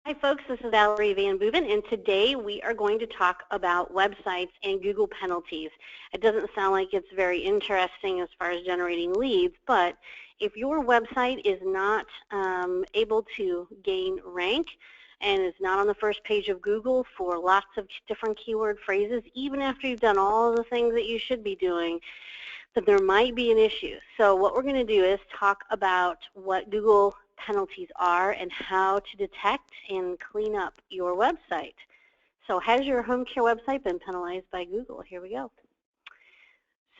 Hi folks, this is Valerie Van Boeven, and today we are going to talk about websites and Google penalties. It doesn't sound like it's very interesting as far as generating leads, but if your website is not able to gain rank and is not on the first page of Google for lots of different keyword phrases, even after you've done all the things that you should be doing, then there might be an issue. So what we're going to do is talk about what Google penalties are and how to detect and clean up your website. So has your home care website been penalized by Google? Here we go.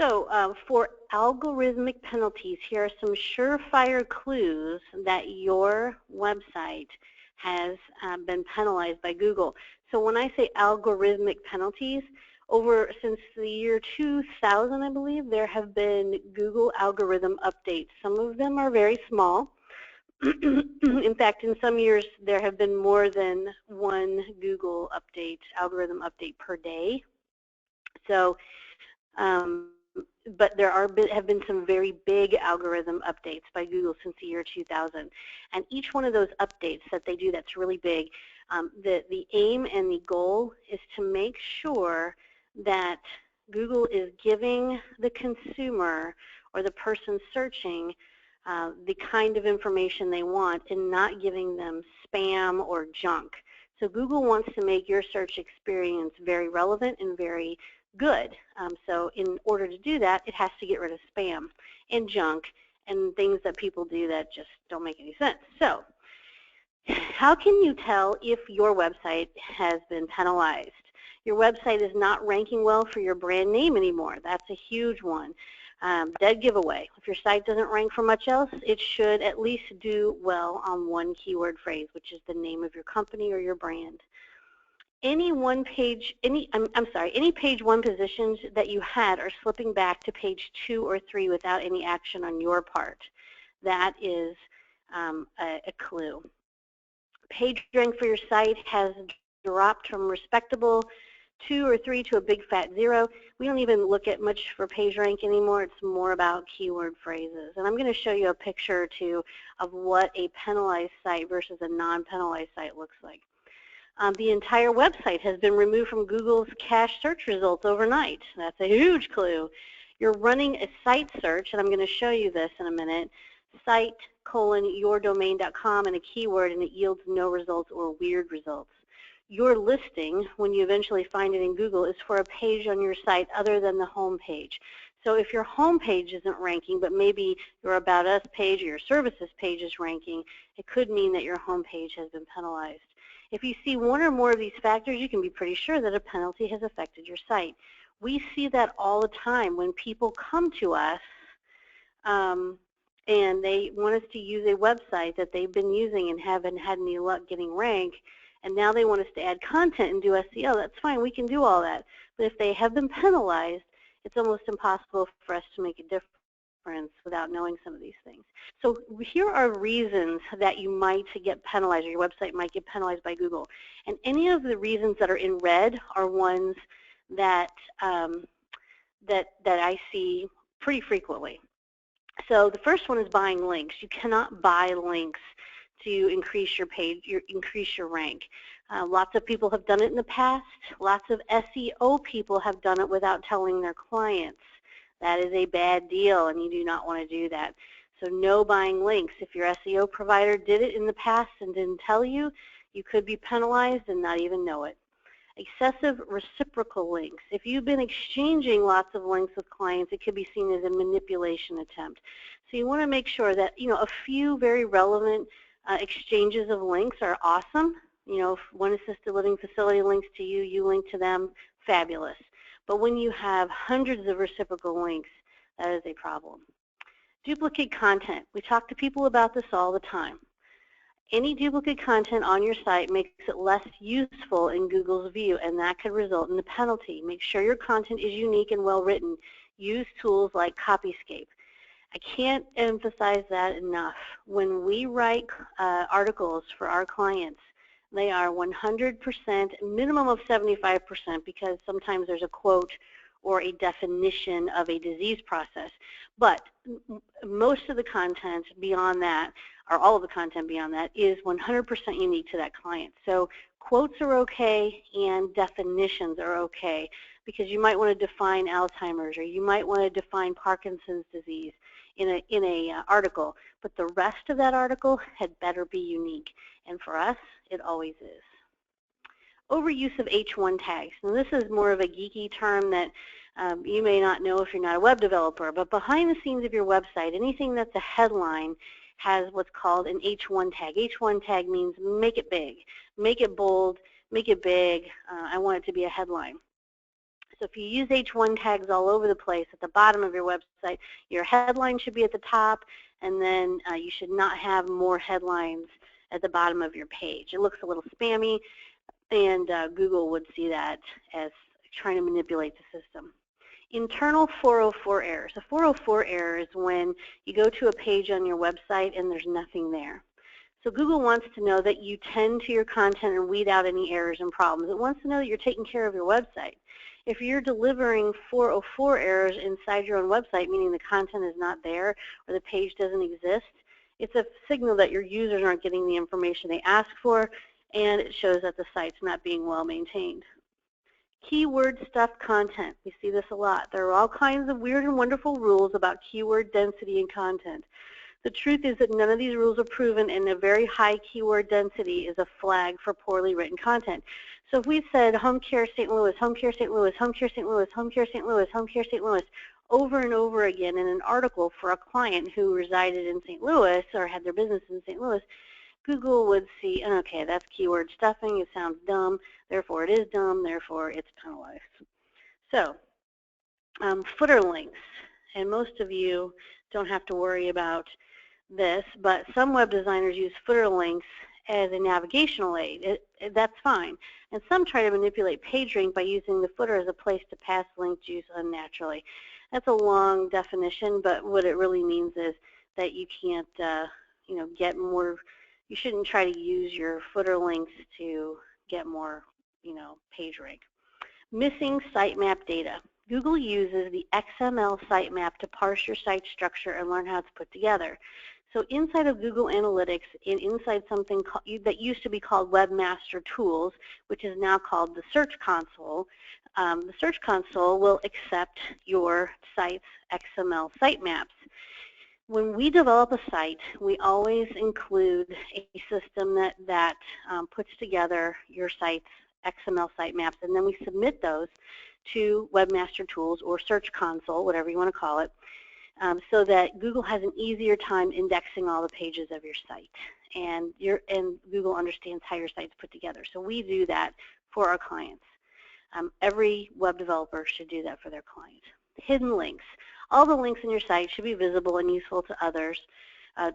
So for algorithmic penalties, here are some surefire clues that your website has been penalized by Google. So when I say algorithmic penalties, since the year 2000, I believe, there have been Google algorithm updates. Some of them are very small. In fact, in some years, there have been more than one Google update, algorithm update per day. So, but there have been some very big algorithm updates by Google since the year 2000. And each one of those updates that they do that's really big, the aim and the goal is to make sure that Google is giving the consumer or the person searching the kind of information they want and not giving them spam or junk. So Google wants to make your search experience very relevant and very good. So in order to do that, it has to get rid of spam and junk and things that people do that just don't make any sense. So how can you tell if your website has been penalized? Your website is not ranking well for your brand name anymore. That's a huge one. Dead giveaway. If your site doesn't rank for much else, it should at least do well on one keyword phrase, which is the name of your company or your brand. Any page one positions that you had are slipping back to page 2 or 3 without any action on your part. That is a clue. Page rank for your site has dropped from respectable 2 or 3 to a big fat 0. We don't even look at much for page rank anymore. It's more about keyword phrases. And I'm going to show you a picture or two of what a penalized site versus a non-penalized site looks like. The entire website has been removed from Google's cache search results overnight. That's a huge clue. You're running a site search, and I'm going to show you this in a minute, site:/yourdomain.com and a keyword, and it yields no results or weird results. Your listing, when you eventually find it in Google, is for a page on your site other than the home page. So if your home page isn't ranking, but maybe your About Us page or your Services page is ranking, it could mean that your home page has been penalized. If you see one or more of these factors, you can be pretty sure that a penalty has affected your site. We see that all the time when people come to us and they want us to use a website that they've been using and haven't had any luck getting rank, and now they want us to add content and do SEO. That's fine, we can do all that. But if they have been penalized, it's almost impossible for us to make a difference without knowing some of these things. So here are reasons that you might get penalized, or your website might get penalized by Google. And any of the reasons that are in red are ones that, that I see pretty frequently. So the first one is buying links. You cannot buy links to increase your page, increase your rank. Lots of people have done it in the past. Lots of SEO people have done it without telling their clients. That is a bad deal, and you do not want to do that. So no buying links. If your SEO provider did it in the past and didn't tell you, you could be penalized and not even know it. Excessive reciprocal links. If you've been exchanging lots of links with clients, it could be seen as a manipulation attempt. So you want to make sure that, a few very relevant exchanges of links are awesome. If one assisted living facility links to you, you link to them, fabulous. But when you have hundreds of reciprocal links, that is a problem. Duplicate content. We talk to people about this all the time. Any duplicate content on your site makes it less useful in Google's view, and that could result in a penalty. Make sure your content is unique and well written. Use tools like Copyscape. I can't emphasize that enough. When we write articles for our clients, they are 100%, minimum of 75%, because sometimes there's a quote or a definition of a disease process. But most of the content beyond that or all of the content beyond that, is 100% unique to that client. So quotes are okay and definitions are okay, because you might want to define Alzheimer's, or you might want to define Parkinson's disease in a article, but the rest of that article had better be unique, and for us, it always is. Overuse of H1 tags. Now this is more of a geeky term that you may not know if you're not a web developer, but behind the scenes of your website, anything that's a headline has what's called an H1 tag. H1 tag means make it big, make it bold, make it big. I want it to be a headline. So if you use H1 tags all over the place at the bottom of your website, your headline should be at the top, and then you should not have more headlines at the bottom of your page. It looks a little spammy, and Google would see that as trying to manipulate the system. Internal 404 errors. A 404 error is when you go to a page on your website and there's nothing there. So Google wants to know that you tend to your content and weed out any errors and problems. It wants to know that you're taking care of your website. If you're delivering 404 errors inside your own website, meaning the content is not there or the page doesn't exist, it's a signal that your users aren't getting the information they ask for, and it shows that the site's not being well maintained. Keyword stuffed content. We see this a lot. There are all kinds of weird and wonderful rules about keyword density and content. The truth is that none of these rules are proven, and a very high keyword density is a flag for poorly written content. So if we said home care St. Louis, home care St. Louis, home care St. Louis, home care St. Louis, home care St. Louis, over and over again in an article for a client who resided in St. Louis or had their business in St. Louis, Google would see, okay, that's keyword stuffing, it sounds dumb, therefore it is dumb, therefore it's penalized. So, footer links, and most of you don't have to worry about this, but some web designers use footer links as a navigational aid. That's fine. And some try to manipulate PageRank by using the footer as a place to pass link juice unnaturally. That's a long definition, but what it really means is that you can't, get more. You shouldn't try to use your footer links to get more, PageRank. Missing sitemap data. Google uses the XML sitemap to parse your site structure and learn how it's put together. So inside of Google Analytics, and inside something that used to be called Webmaster Tools, which is now called the Search Console will accept your site's XML sitemaps. When we develop a site, we always include a system that puts together your site's XML sitemaps, and then we submit those to Webmaster Tools or Search Console, whatever you want to call it, so that Google has an easier time indexing all the pages of your site, and Google understands how your site's put together. So we do that for our clients. Every web developer should do that for their clients. Hidden links. All the links in your site should be visible and useful to others,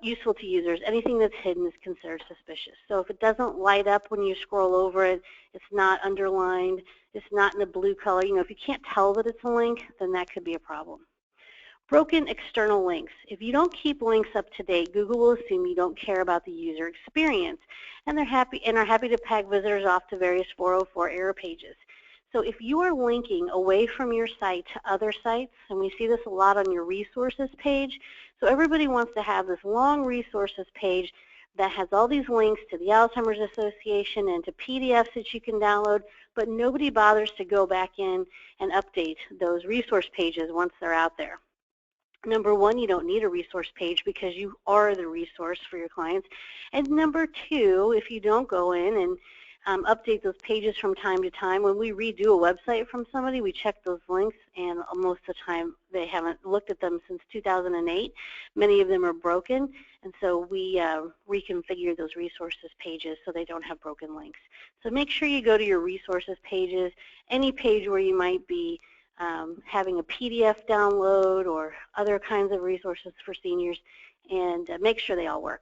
useful to users. Anything that's hidden is considered suspicious. So if it doesn't light up when you scroll over it, it's not underlined, it's not in a blue color, if you can't tell that it's a link, then that could be a problem. Broken external links. If you don't keep links up to date, Google will assume you don't care about the user experience, and are happy to pack visitors off to various 404 error pages. So if you are linking away from your site to other sites, and we see this a lot on your resources page, so everybody wants to have this long resources page that has all these links to the Alzheimer's Association and to PDFs that you can download, but nobody bothers to go back in and update those resource pages once they're out there. Number one, you don't need a resource page because you are the resource for your clients. And number two, if you don't go in and update those pages from time to time, when we redo a website from somebody, we check those links, and most of the time they haven't looked at them since 2008. Many of them are broken, and so we reconfigure those resources pages so they don't have broken links. So make sure you go to your resources pages, any page where you might be having a PDF download or other kinds of resources for seniors, and make sure they all work.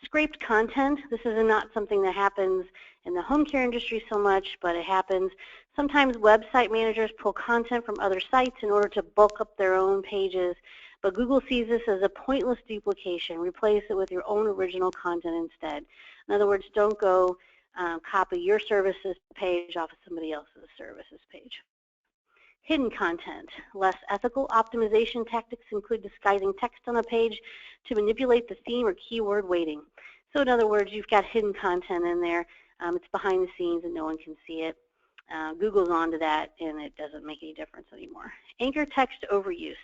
Scraped content. This is not something that happens in the home care industry so much, but it happens. Sometimes website managers pull content from other sites in order to bulk up their own pages, but Google sees this as a pointless duplication. Replace it with your own original content instead. In other words, don't go copy your services page off of somebody else's services page. Hidden content. Less ethical optimization tactics include disguising text on a page to manipulate the theme or keyword weighting. So in other words, you've got hidden content in there. It's behind the scenes and no one can see it. Google's onto that, and it doesn't make any difference anymore. Anchor text overuse.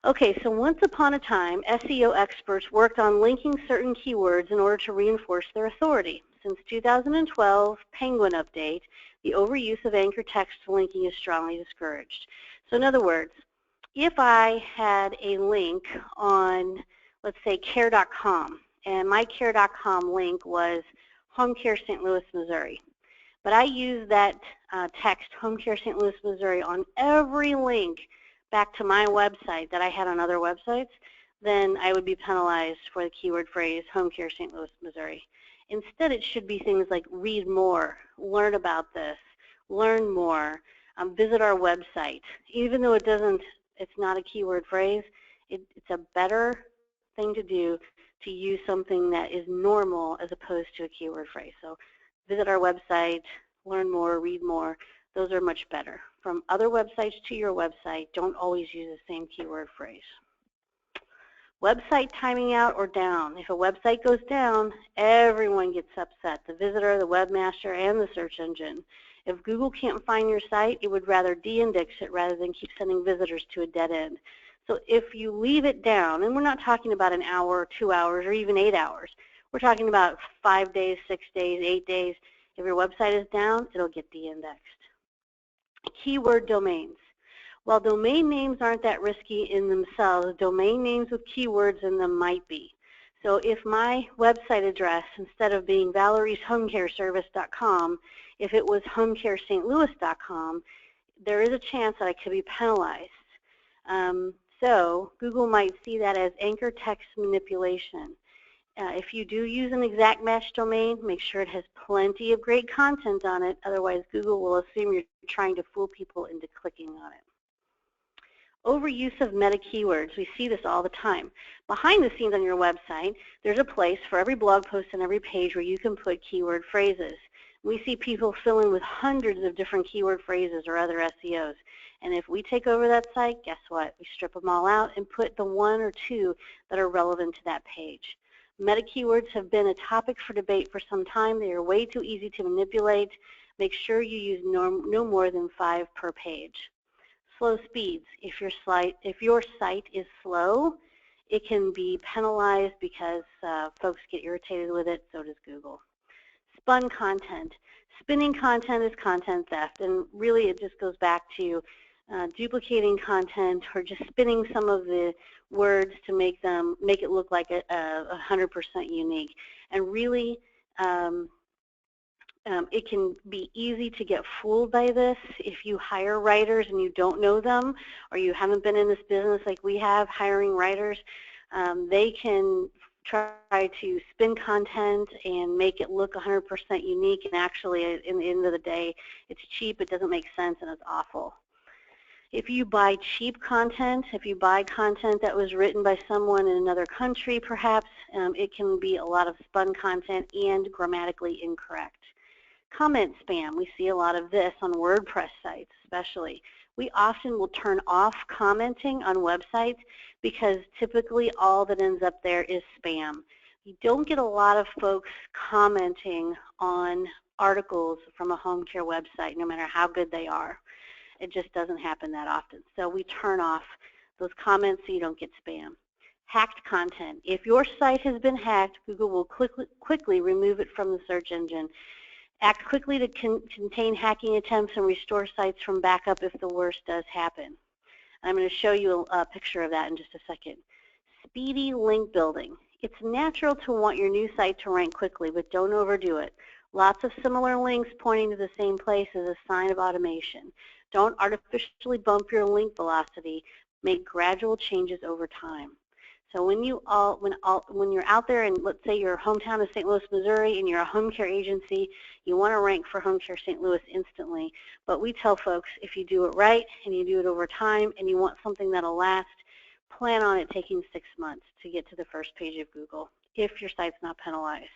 Okay, so once upon a time, SEO experts worked on linking certain keywords in order to reinforce their authority. Since 2012 Penguin update, the overuse of anchor text linking is strongly discouraged. So in other words, if I had a link on, let's say, care.com, and my care.com link was Home Care St. Louis, Missouri, but I use that text, Home Care St. Louis, Missouri, on every link back to my website that I had on other websites, then I would be penalized for the keyword phrase Home Care St. Louis, Missouri. Instead, it should be things like read more, learn about this, learn more, visit our website. Even though it's not a keyword phrase, it's a better thing to do to use something that is normal as opposed to a keyword phrase. So visit our website, learn more, read more. Those are much better. From other websites to your website, don't always use the same keyword phrase. Website timing out or down. If a website goes down, everyone gets upset, the visitor, the webmaster, and the search engine. If Google can't find your site, it would rather de-index it rather than keep sending visitors to a dead end. So if you leave it down, and we're not talking about an hour, 2 hours, or even 8 hours. We're talking about 5 days, 6 days, 8 days. If your website is down, it'll get de-indexed. Keyword domains. While domain names aren't that risky in themselves, domain names with keywords in them might be. So if my website address, instead of being valerieshomecareservice.com, if it was homecarestlouis.com, there is a chance that I could be penalized. So Google might see that as anchor text manipulation. If you do use an exact match domain, make sure it has plenty of great content on it. Otherwise, Google will assume you're trying to fool people into clicking on it. Overuse of meta keywords. We see this all the time. Behind the scenes on your website, there's a place for every blog post and every page where you can put keyword phrases. We see people fill in with hundreds of different keyword phrases or other SEOs. And if we take over that site, guess what? We strip them all out and put the 1 or 2 that are relevant to that page. Meta keywords have been a topic for debate for some time. They are way too easy to manipulate. Make sure you use no more than 5 per page. Slow speeds. If your site is slow, it can be penalized because folks get irritated with it, so does Google. Spun content. Spinning content is content theft, and really it just goes back to duplicating content or just spinning some of the words to make it look like 100% unique. And really, it can be easy to get fooled by this if you hire writers and you don't know them, or you haven't been in this business like we have, hiring writers. They can try to spin content and make it look 100% unique, and actually, in the end of the day, it's cheap, it doesn't make sense, and it's awful. If you buy cheap content, if you buy content that was written by someone in another country, perhaps, it can be a lot of spun content and grammatically incorrect. Comment spam. We see a lot of this on WordPress sites, especially. We often will turn off commenting on websites because typically all that ends up there is spam. You don't get a lot of folks commenting on articles from a home care website, no matter how good they are. It just doesn't happen that often. So we turn off those comments so you don't get spam. Hacked content. If your site has been hacked, Google will quickly remove it from the search engine. Act quickly to contain hacking attempts and restore sites from backup if the worst does happen. I'm going to show you a picture of that in just a second. Speedy link building. It's natural to want your new site to rank quickly, but don't overdo it. Lots of similar links pointing to the same place is a sign of automation. Don't artificially bump your link velocity. Make gradual changes over time. So when you're out there, and let's say your hometown is St. Louis, Missouri, and you're a home care agency, you want to rank for Home Care St. Louis instantly. But we tell folks, if you do it right and you do it over time and you want something that'll last, plan on it taking 6 months to get to the first page of Google if your site's not penalized.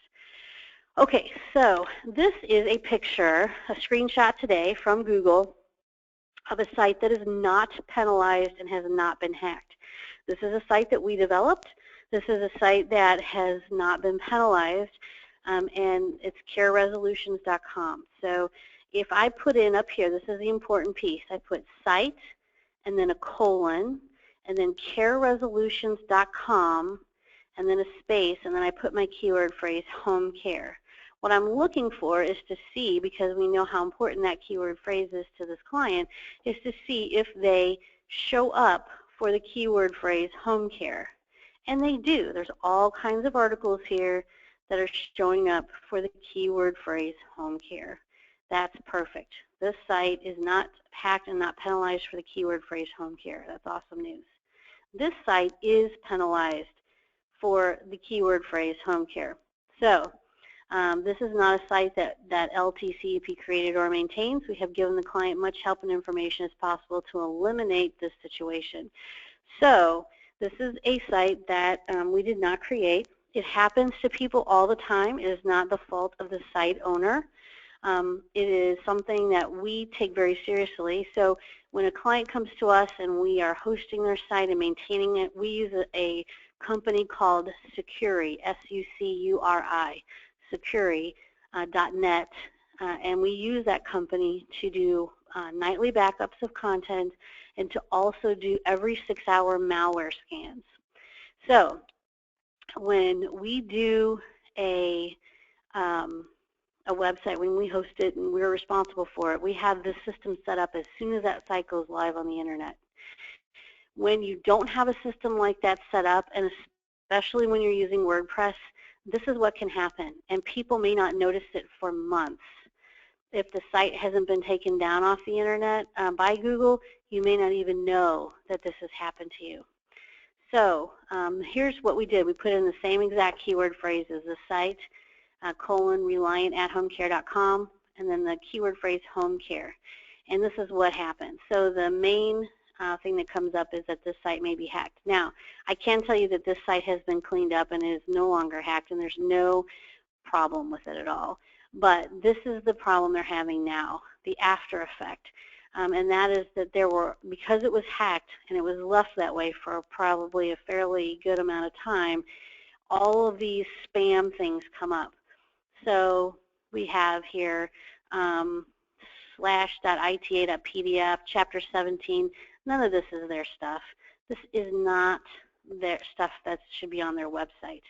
Okay, so this is a picture, a screenshot today from Google of a site that is not penalized and has not been hacked. This is a site that we developed. This is a site that has not been penalized, and it's careresolutions.com. So if I put in up here, this is the important piece, I put site and then a colon and then careresolutions.com and then a space, and then I put my keyword phrase home care. What I'm looking for is to see, because we know how important that keyword phrase is to this client, is to see if they show up for the keyword phrase home care. And they do. There's all kinds of articles here that are showing up for the keyword phrase home care. That's perfect. This site is not hacked and not penalized for the keyword phrase home care. That's awesome news. This site is penalized for the keyword phrase home care. So this is not a site that LTCEP created or maintains. We have given the client much help and information as possible to eliminate this situation. So this is a site that we did not create. It happens to people all the time. It is not the fault of the site owner. It is something that we take very seriously. So when a client comes to us and we are hosting their site and maintaining it, we use a company called Sucuri, S-U-C-U-R-I, Sucuri.net, and we use that company to do nightly backups of content and to also do every 6-hour malware scans. So when we do a website, when we host it and we're responsible for it, we have this system set up as soon as that site goes live on the internet. When you don't have a system like that set up, and especially when you're using WordPress, this is what can happen, and people may not notice it for months. If the site hasn't been taken down off the internet by Google, you may not even know that this has happened to you. So here's what we did. We put in the same exact keyword phrases, the site, /reliant@homecare.com, and then the keyword phrase home care. And this is what happened. So the main thing that comes up is that this site may be hacked. Now, I can tell you that this site has been cleaned up and is no longer hacked, and there's no problem with it at all. But this is the problem they're having now, the after effect. And that is that because it was hacked and it was left that way for probably a fairly good amount of time, all of these spam things come up. So we have here /.ita.pdf, chapter 17. None of this is their stuff. This is not their stuff that should be on their website.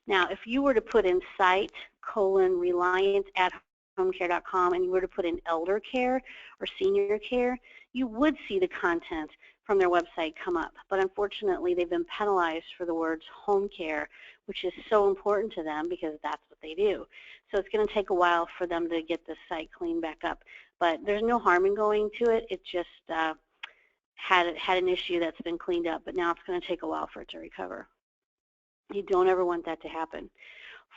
Now, if you were to put in site /reliant@homecare.com and you were to put in elder care or senior care, you would see the content from their website come up. But unfortunately, they've been penalized for the words home care, which is so important to them because that's what they do. So it's going to take a while for them to get this site cleaned back up. But there's no harm in going to it. It just had an issue that's been cleaned up, but now it's going to take a while for it to recover. You don't ever want that to happen.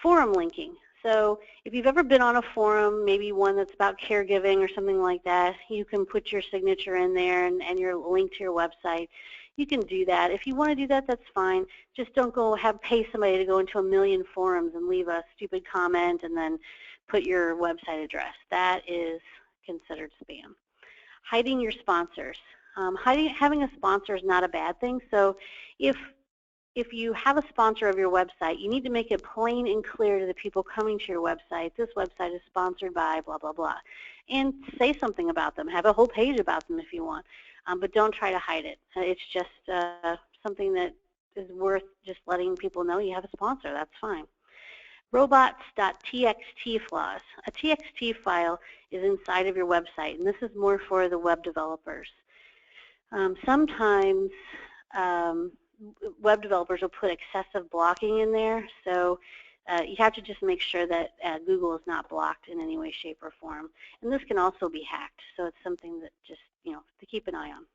Forum linking. So if you've ever been on a forum, maybe one that's about caregiving or something like that, you can put your signature in there and your link to your website. You can do that. If you want to do that, that's fine. Just don't go pay somebody to go into 1,000,000 forums and leave a stupid comment and then put your website address. That is considered spam. Hiding your sponsors. Having a sponsor is not a bad thing. So if you have a sponsor of your website, you need to make it plain and clear to the people coming to your website, this website is sponsored by blah, blah, blah. And say something about them. Have a whole page about them if you want. But don't try to hide it. It's just something that is worth just letting people know you have a sponsor. That's fine. Robots.txt flaws. A TXT file is inside of your website, and this is more for the web developers. Sometimes web developers will put excessive blocking in there, so you have to just make sure that Google is not blocked in any way, shape, or form. And this can also be hacked, so it's something that just, to keep an eye on.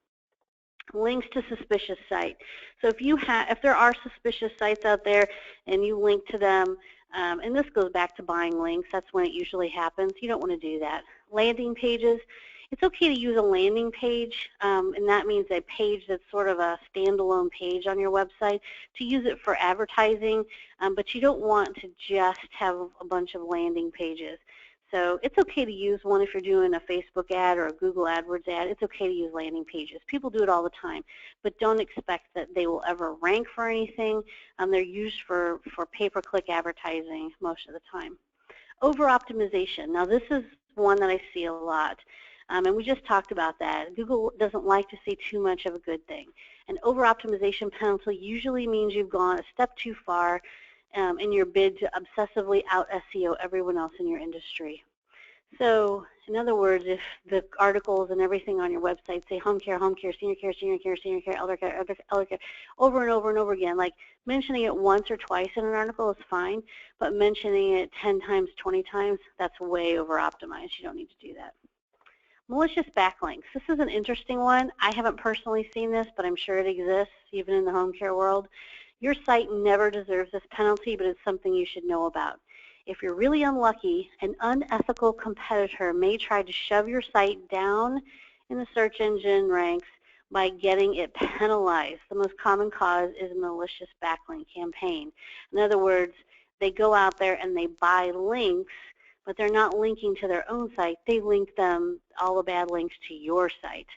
Links to suspicious site. So if there are suspicious sites out there and you link to them, and this goes back to buying links, that's when it usually happens. You don't want to do that. Landing pages. It's okay to use a landing page, and that means a page that's sort of a standalone page on your website, to use it for advertising, but you don't want to just have a bunch of landing pages. So it's okay to use one if you're doing a Facebook ad or a Google AdWords ad. It's okay to use landing pages. People do it all the time, but don't expect that they will ever rank for anything. They're used for pay-per-click advertising most of the time. Over-optimization. Now this is one that I see a lot, and we just talked about that. Google doesn't like to see too much of a good thing. An over-optimization penalty usually means you've gone a step too far in your bid to obsessively out-SEO everyone else in your industry. So, in other words, if the articles and everything on your website say home care, senior care, elder care, over and over and over again, like mentioning it once or twice in an article is fine, but mentioning it 10 times, 20 times, that's way over-optimized. You don't need to do that. Malicious backlinks. This is an interesting one. I haven't personally seen this, but I'm sure it exists, even in the home care world. Your site never deserves this penalty, but it's something you should know about. If you're really unlucky, an unethical competitor may try to shove your site down in the search engine ranks by getting it penalized. The most common cause is a malicious backlink campaign. In other words, they go out there and they buy links, but they're not linking to their own site. They link them, all the bad links, to your site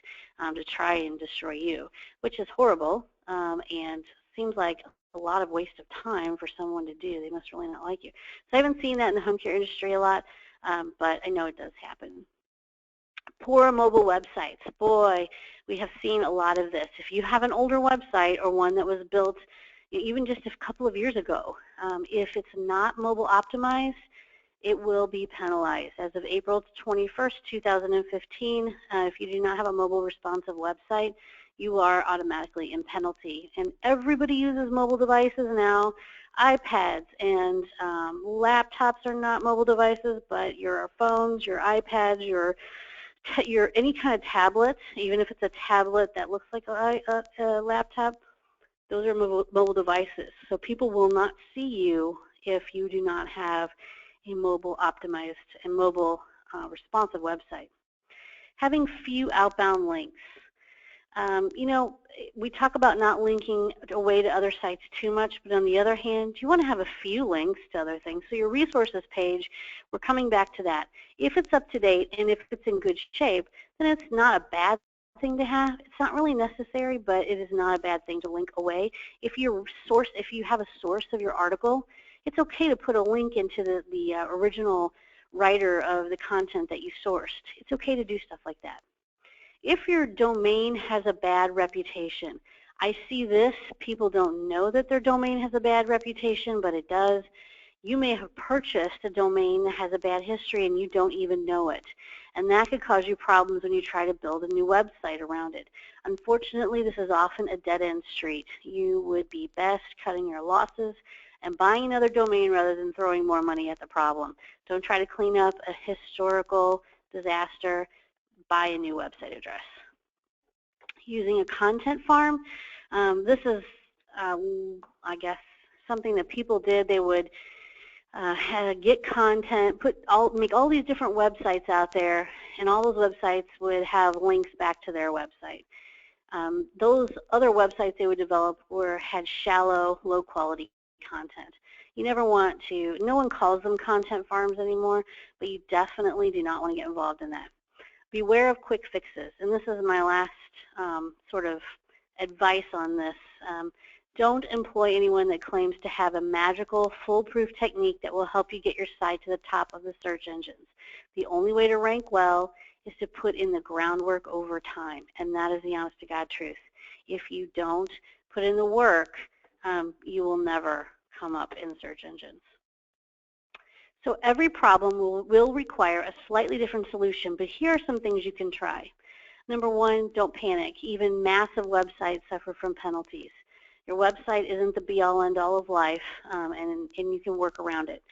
to try and destroy you, which is horrible and seems like a lot of waste of time for someone to do. They must really not like you. So I haven't seen that in the home care industry a lot, but I know it does happen. Poor mobile websites. Boy, we have seen a lot of this. If you have an older website or one that was built even just a couple of years ago, if it's not mobile optimized, it will be penalized. As of April 21st, 2015, if you do not have a mobile responsive website, you are automatically in penalty. And everybody uses mobile devices now. iPads and laptops are not mobile devices, but your phones, your iPads, your any kind of tablet, even if it's a tablet that looks like a laptop, those are mobile devices. So people will not see you if you do not have a mobile optimized and mobile responsive website. Having few outbound links. You know, we talk about not linking away to other sites too much, but on the other hand, you want to have a few links to other things. So your resources page, we're coming back to that. If it's up to date and if it's in good shape, then it's not a bad thing to have. It's not really necessary, but it is not a bad thing to link away. If you have a source of your article, it's okay to put a link into the original writer of the content that you sourced. It's okay to do stuff like that. If your domain has a bad reputation, I see this, people don't know that their domain has a bad reputation, but it does. You may have purchased a domain that has a bad history and you don't even know it. And that could cause you problems when you try to build a new website around it. Unfortunately, this is often a dead-end street. You would be best cutting your losses and buying another domain rather than throwing more money at the problem. Don't try to clean up a historical disaster. Buy a new website address. Using a content farm, this is, I guess, something that people did. They would get content, make all these different websites out there, and all those websites would have links back to their website. Those other websites they would develop had shallow, low-quality content. You never want to, no one calls them content farms anymore, but you definitely do not want to get involved in that. Beware of quick fixes, and this is my last sort of advice on this. Don't employ anyone that claims to have a magical, foolproof technique that will help you get your site to the top of the search engines. The only way to rank well is to put in the groundwork over time, and that is the honest-to-God truth. If you don't put in the work, you will never come up in search engines. So every problem will require a slightly different solution, but here are some things you can try. Number one, don't panic. Even massive websites suffer from penalties. Your website isn't the be-all, end-all of life, and you can work around it.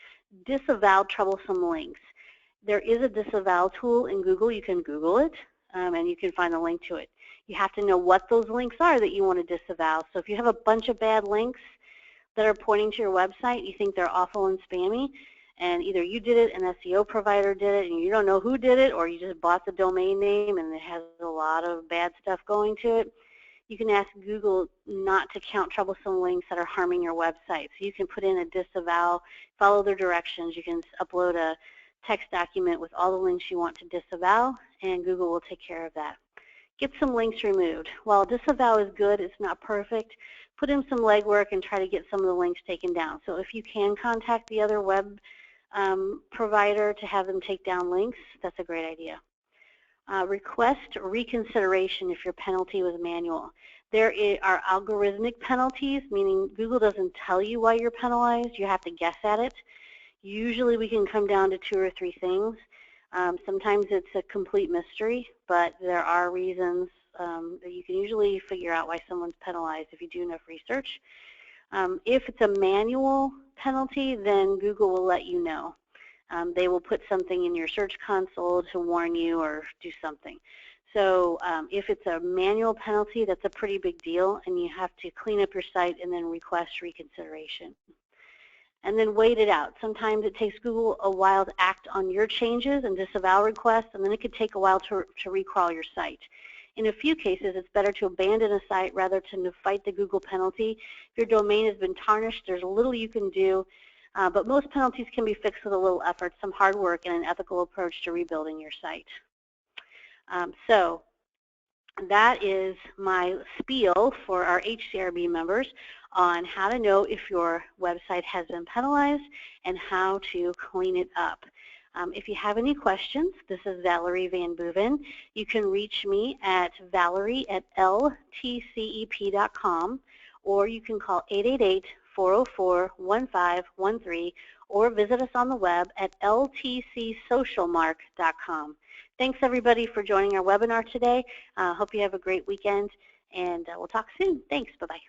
Disavow troublesome links. There is a disavow tool in Google. You can Google it, and you can find a link to it. You have to know what those links are that you want to disavow. So if you have a bunch of bad links that are pointing to your website, you think they're awful and spammy, and either you did it, an SEO provider did it, and you don't know who did it, or you just bought the domain name and it has a lot of bad stuff going to it, you can ask Google not to count troublesome links that are harming your website. So you can put in a disavow, follow their directions. You can upload a text document with all the links you want to disavow, and Google will take care of that. Get some links removed. While disavow is good, it's not perfect. Put in some legwork and try to get some of the links taken down. So if you can contact the other web provider to have them take down links, that's a great idea. Request reconsideration if your penalty was manual. There are algorithmic penalties, meaning Google doesn't tell you why you're penalized. You have to guess at it. Usually we can come down to 2 or 3 things. Sometimes it's a complete mystery, but there are reasons that you can usually figure out why someone's penalized if you do enough research. If it's a manual penalty, then Google will let you know. They will put something in your search console to warn you or do something. So if it's a manual penalty, that's a pretty big deal, and you have to clean up your site and then request reconsideration. And then wait it out. Sometimes it takes Google a while to act on your changes and disavow requests, and then it could take a while to recrawl your site. In a few cases, it's better to abandon a site rather than to fight the Google penalty. If your domain has been tarnished, there's little you can do, but most penalties can be fixed with a little effort, some hard work, and an ethical approach to rebuilding your site. So that is my spiel for our HCRB members on how to know if your website has been penalized and how to clean it up. If you have any questions, this is Valerie Van Boeven. You can reach me at valerie@ltcep.com, or you can call 888-404-1513, or visit us on the web at ltcsocialmark.com. Thanks, everybody, for joining our webinar today. Hope you have a great weekend, and we'll talk soon. Thanks. Bye-bye.